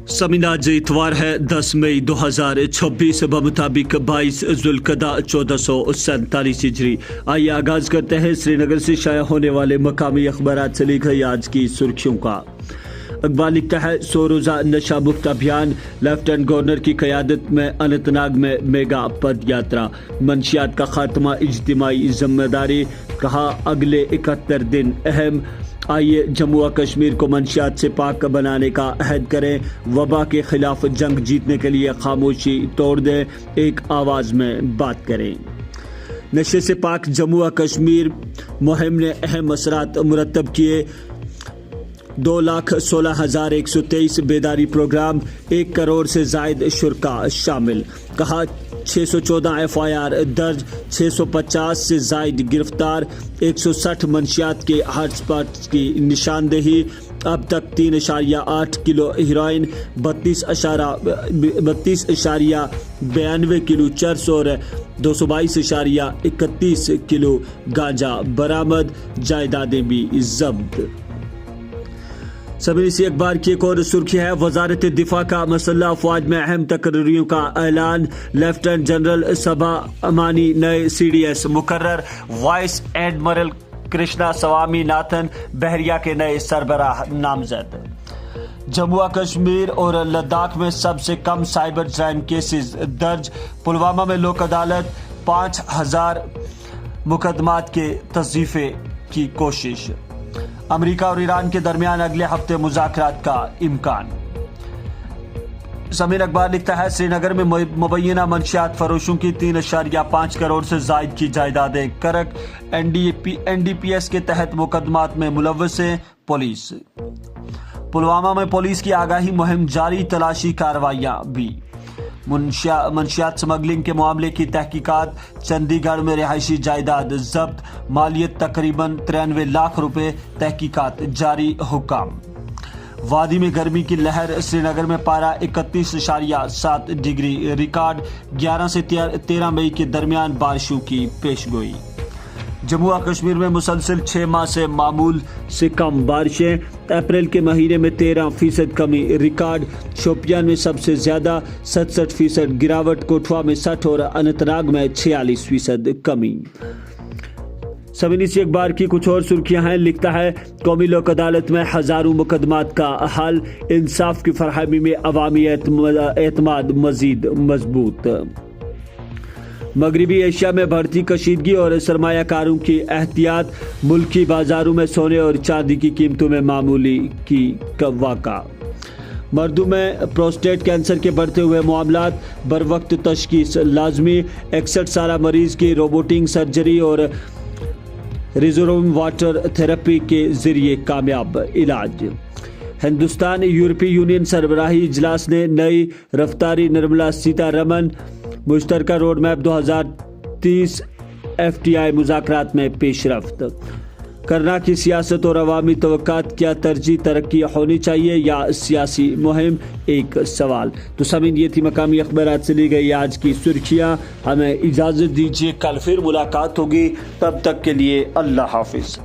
समीन आज इतवार है 10 मई 2026 बमुताबिक 22 जुल्कदा 1447 हिजरी। आइए आगाज करते हैं श्रीनगर से शाया होने वाले मकामी अखबारात से ली गई आज की सुर्खियों का। अखबार लिखता है 100 रोजा नशा मुक्त अभियान, लेफ्टिनेंट गवर्नर की क़यादत में अनंतनाग में मेगा पद यात्रा, मंशियात का खात्मा इज्तिमाई जिम्मेदारी, कहा अगले 71 दिन अहम। आइए जम्मू व कश्मीर को मंशियात से पाक बनाने का अहद करें, वबा के खिलाफ जंग जीतने के लिए खामोशी तोड़ दें, एक आवाज़ में बात करें। नशे से पाक जम्मू व कश्मीर मुहिम ने अहम असरात मुरतब किए। 2,16,123 बेदारी प्रोग्राम, 1 करोड़ से जायद शुरका शामिल, कहा 614 FIR दर्ज, 650 से जायद गिरफ्तार, 160 मंशियात के हॉटस्पॉट की निशानदेही, अब तक 3.8 किलो हीरोइन, 32.92 किलो चरस और 222.31 किलो गांजा बरामद, जायदादें भी जब्त। सभी इसी अखबार की एक और सुर्खी है, वजारत दिफा का मसल्ह अफवाज में अहम तकरीरों का ऐलान, लेफ्टिनेंट जनरल सबा अमानी नए CDS मुकर्रर, वाइस एडमिरल कृष्णा स्वामी नाथन बहरिया के नए सरबराह नामजद। जम्मू व कश्मीर और लद्दाख में सबसे कम साइबर क्राइम केसेस दर्ज, पुलवामा में लोक अदालत, 5000 मुकदमात के तस्दीफे की कोशिश, अमेरिका और ईरान के दरमियान अगले हफ्ते मुज़ाकरात का इम्कान। समीर अखबार लिखता है श्रीनगर में मुबैना मंशियात फरोशों की 3.5 करोड़ से जायद की जायदादें करक, NDPS के तहत मुकदमात में मुलव्वस है पुलिस। पुलवामा में पुलिस की आगाही मुहिम जारी, तलाशी कार्रवाइयां भी। मंशियात स्मगलिंग के मामले की तहकीकात, चंडीगढ़ में रिहायशी जायदाद जब्त, मालियत तकरीबन 93 लाख रुपए, तहकीकात जारी, हुक्म। वादी में गर्मी की लहर, श्रीनगर में पारा 31.7 डिग्री रिकॉर्ड, 11 से 13 मई के दरमियान बारिशों की पेशगोई। जम्मू व कश्मीर में मुसलसल 6 माह से मामूल से कम बारिशें, अप्रैल के महीने में 13% कमी रिकॉर्ड, शोपियान में सबसे ज्यादा 67% गिरावट, कोठवा में 60 और अनंतनाग में 46% कमी। सभी अखबार की कुछ और सुर्खियां हैं, लिखता है कौमी लोक अदालत में हजारों मुकदमात का हल, इंसाफ की फरहमी में अवामी एतमाद मजीद मजबूत। मगरबी एशिया में बढ़ती कशीदगी और सरमायाकारों की एहतियात, मुल्की बाजारों में सोने और चांदी की कीमतों में मामूली की वाक़ा। मर्दों में प्रोस्टेट कैंसर के बढ़ते हुए मामलात, बर वक्त तशखीस लाजमी, 61 साल मरीज की रोबोटिक सर्जरी और रिजर्व वाटर थेरेपी के जरिए कामयाब इलाज। हिंदुस्तान यूरोपीय यूनियन सरबराही इजलास ने नई रफ्तारी, निर्मला सीतारमन, मुश्तरका रोड मैप 2030, FTA मुज़ाकरात में पेशरफ्त। करना की सियासत और अवामी तवक्कात, क्या तरजीह तरक्की होनी चाहिए या सियासी मुहिम, एक सवाल। तो समीन ये थी मकामी अखबारात से ली गई आज की सुर्खियाँ। हमें इजाज़त दीजिए, कल फिर मुलाकात होगी, तब तक के लिए अल्लाह हाफिज़।